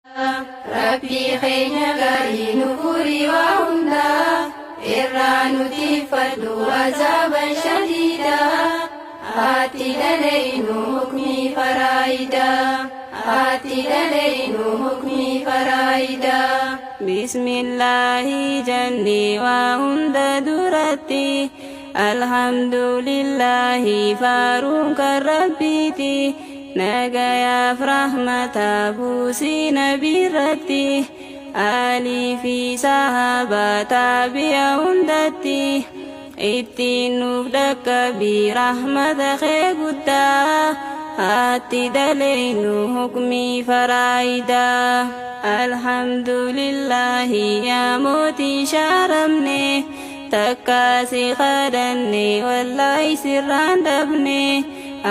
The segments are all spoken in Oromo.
ربي خينا غاري نفوري وهندا إرانو تفدو عذابا شديدا هاتي للينو حكمي فرايدا هاتي للينو حكمي فرايدا بسم الله جني وهند درتي الحمد لله فاروق ربيتي نجايا فرحمة بوسي نبيرتي آلي في صحابة تابع هندتي ittiin nuuf dhaqqabii rahmata kee guddaa haatti daleynu hukmii faraayidaa alhamdulillahi yaa mootii shaaramne takkaasi kadhanne wallaahi sirraan dhabne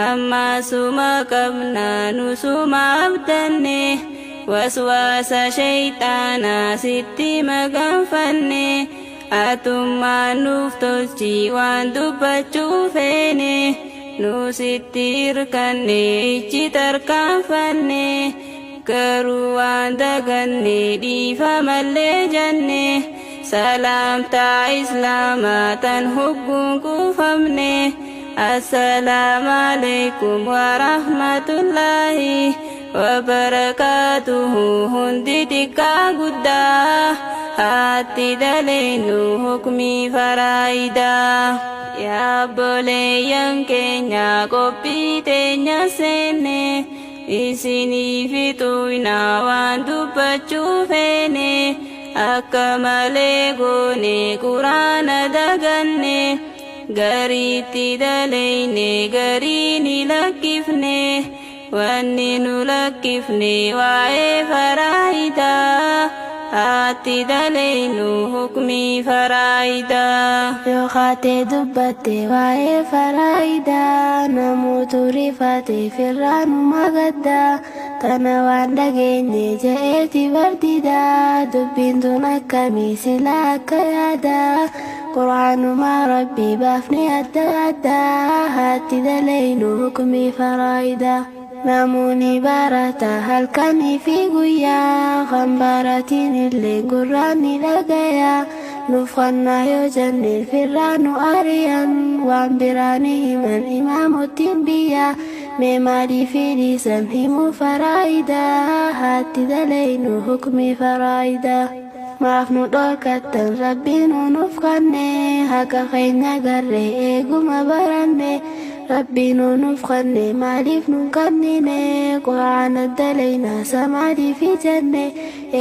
amma suma qabna nu suma abdanne waswaasa shayxaanaa sitti maganfanne atummaan nuuf tolchi waan dubbachuu feene nu sitti hirkanne ichi tarkaanfanne garuu waan daganne dhiifamallee janne salaamtaa islaamaa tan hogguun kuufamne assalaamu alaykum wa rahmatullaahi wa barakaatuhu hundi xiqqaa guddaa haatti daleynu hukmii faraayidaa yaa obboleeyyan keenya qophii teenya seenne isinii fixuina waan dubbachuu feene akka malee goone quraana daganne gariitti daleyne gariini lakkifne wanni nu lakkifne waa'ee faraayidaa haatti daleynu hukmii faraayidaa yoo kaatee dubbatte waa'ee faraayidaa namoota rifate firraa nu magaddaa tana waan dhageenye je'eeti bardidaa dubbiin tun akkamii silaa akka yaadaa quraanuma rabbii baafne adda addaa haatti daleynu hukmii faraayidaa namoonni barata halkanii fi guyyaa kan baratiin illee gurraan ni dhagaya nuuf kannaa yoo jenne firraa nu ari'an waan biraanii himan imaamottiin biyya mee maaliif dhiisan himuu faraayidaa haatti daleynu hukmii faraayidaa maaf nu dhorkattan rabbiin nuuf kanne haqa keenya garree eeguma baranne rabbiin nuuf kanne maaliif nun kannine quraana daleyna samaaliif jenne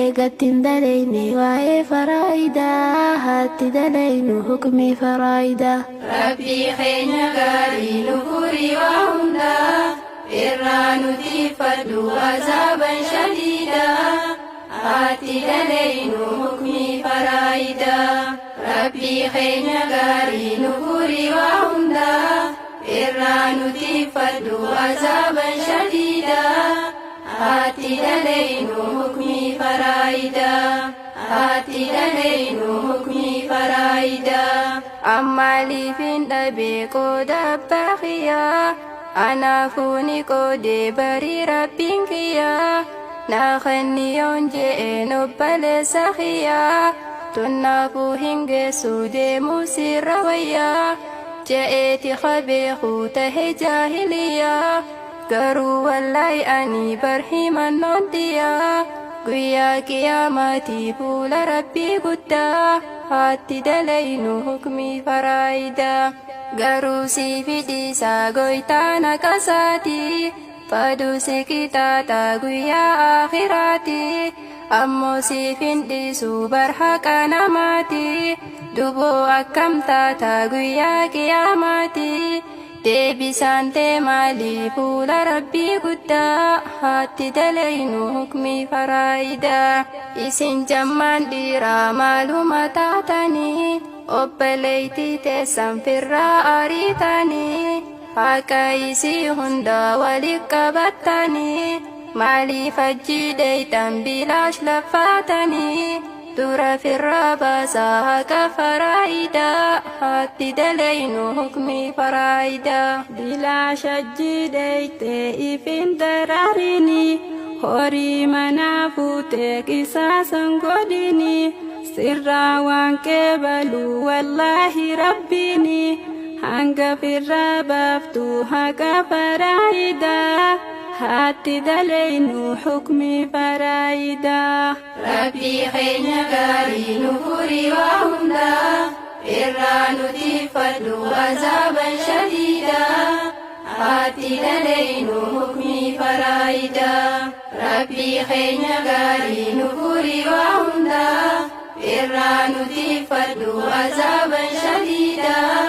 eegattiin daleyne waa'ee faraayidaa haatti daleynu hukmii faraayidaa rabbii keenya gaarii nu furii waa hundaa irraa nuti fadhu azaaban shadiidaa haatti daleynu hukmii faraayidaa rabbii keenya gaarii nu furii waa hundaa irraa nuti fadhu azaaban shadiidaa haatti daleynu hukmii faraayidaa haatti daleynu hukmii faraayidaa ammaaliifin dhabee qooda abbaa kiyyaa anaafuu ni qoodee barii rabbiin kiyyaa naa kanniyoon je'een obbaleessa kiyyaa tunnaafuu hin geessuu deemuu sirra wayyaa je'eeti qabeekuu tahe jaahiliyaa garuu wallaahi ani barhimannoon diyaa guyyaa qiyaamaatii fuula rabbii guddaa haatti daleynu hukmii faraayidaa garuu si fidhiisaa goytaan haqasaatii faduu si qixaaxaa guyyaa aakhiraatii ammoo si findhiisuu barhaqa namaatii duboo akkam taataa guyyaa qiyaamaatii deebisaan tee maalii fuula rabbii guddaa haatti daleynu hukmii faraayidaa isin jammaan dhiiraa maaluma taatanii obbaleeytii teessan firraa ariitanii haqa isii hundaa walitti qabattanii maaliif ajjii dheeytan bilaash laffaatanii dura firraa baasaa haqa faraayidaa haatti daleynu hukmii faraayidaa bilaash ajjii dheeytee ifin daraarini horii manaa fuutee qisaasan godhini sirraa waan qeebalu wallaahi rabbiini hanga firraa baaftu haqa faraayidaa haatti daleynu xukmi faraayidaa rabbii keenya gaarii nu furii waa hundaa irraa nuti fadhu azaaban shadiidaa haatti daleynu xukmi faraayidaa rabbii keenya gaarii nu furii waa hundaa irraa nuti fadhu azaaban shadiidaa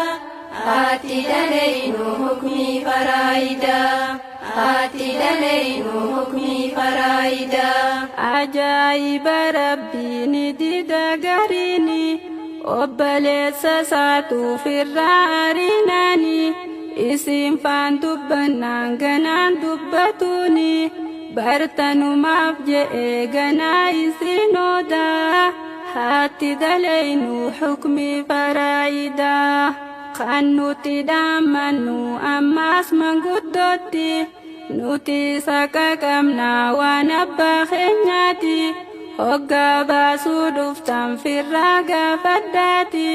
haatti daleynu xukmi faraayidaa haatti daleynu xukmi faraayidaa ajaa'iba rabbiini dida gariini obbaleessa saatuuf irraa ariinaani isin faan dubbannaan ganaan dubbatuuni bartanumaaf je'ee ganaa isin odaa haatti daleynu xukmi faraayidaa kan nuti dhaammannu ammaas manguddootti nuti saqa qabnaa waan abbaa keenyaati hoggaa baasuu dhuftan firraa gaafadhaati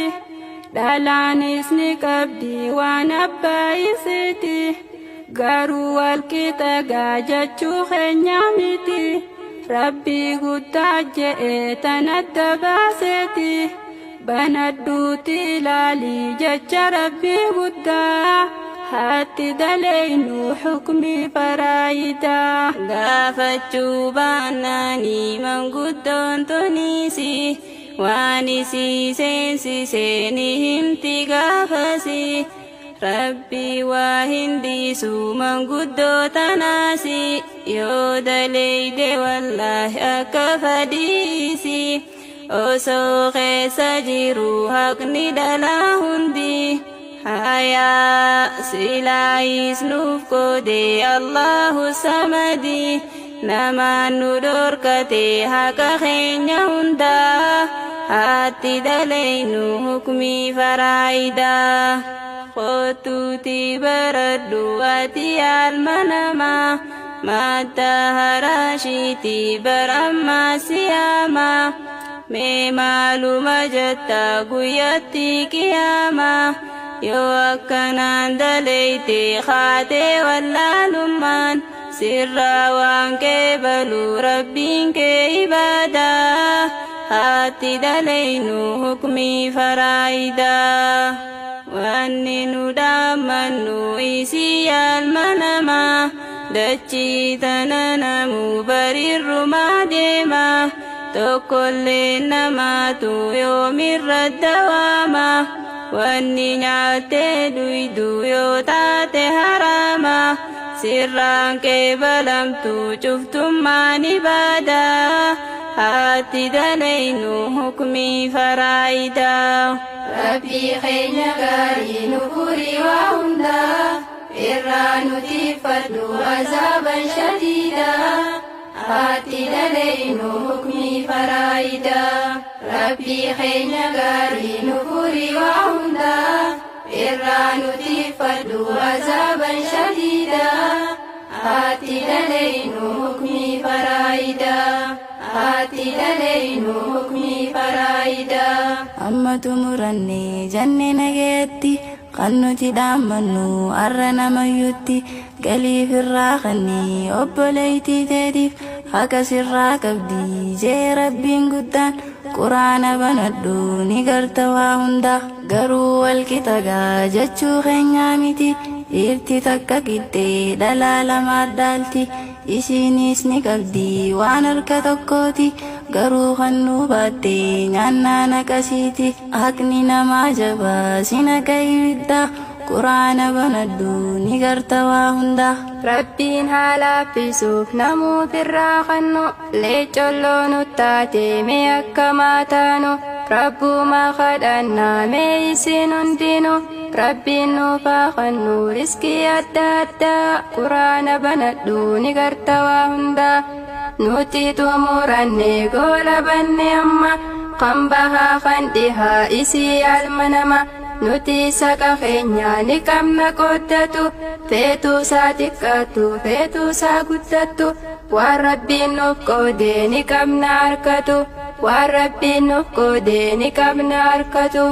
dhalaanis ni qabdi waan abbaa isiiti garuu walqixa gaajachuu keenyaa miti rabbii guddaa je'ee tan adda baaseeti banadduuti ilaalii jecha rabbii guddaa haatti daleynu xukmi faraayidaa gaafachuu baannaanii manguddoon toniisi waan isii seensisee himti gaafasi rabbii waa hindiisu manguddoo tanaasi yoo daleyde wallaahi akka fadhiisi osoo keessa jiru haqni dhalaa hundi hayaa silaayis nuuf godhe Allahu samadi namaan nu dhorkate haqa keenya hundaa haatti daleynu xukmi faraayidaa kootuuti baradhu ati ilma namaa madda haraashiiti barammaa siyaamaa mee maaluma jetta guyyatti qiyaamaa yoo akkanaan daleyte kaatee wallaalummaan sirraa waan qeebalu rabbiin kee ibaadaa haatti daleynu xukmi faraayidaa wanni nu dhaammannu isii ilma namaa dachii tana namuu barirrumaa deemaa tokkollee namaatu yoomirra dawaama wanni nyaattee dhuydu yoo taate haraama sirraan qeebalamtu cuftummaan ibaadaa haatti daleynu xukmi faraayidaa rabbii keenya gaarii nu furii waa hundaa irraa nuti fadhu azaaban shadiidaa haatti daleynu xukmi faraayidaa rabbii keenya gaarii nu furii waa hundaa irraa nuti fadhu azaaban shadiidaa haatti daleynu xukmi faraayidaa haatti daleynu xukmi faraayidaa amma xumuranne jenne nageetti kan nuti dhaammannu arra namayyutti galiif irraa kannii obboleeytii teetiif haqa sirraa qabdi jee rabbiin guddaan quraana banadhu ni garta waa hundaa garuu walqixa gaajachuu keenyaa miti dhiirti takka qixxee dhalaa lama addaalti isiinis ni qabdi waan harka tokkooti garuu kan nu baatte nyaannaa naqasiiti haqni namaa jabaa sinaqa ibiddaa quraana banadhu ni garta waa hundaa rabbiin haa laaffisuuf namuuf irraa kannu leecolloo nuttaate mee akka maataanu rabbuma kadhannaa mee isin hundinu rabbiin nuuf haa kannu riskii adda addaa quraana banadhu ni garta waa hundaa nuti xumuranne goola banne amma kan bahaa kan dhihaa isii ilma namaa nuti saqa keenya ni qabna qoddatu feetuu isaa xiqqaatu feetuu isaa guddattu waan rabbiin nuuf qoode ni qabna harkatu waan rabbiin nuuf qoode ni qabna harkatu.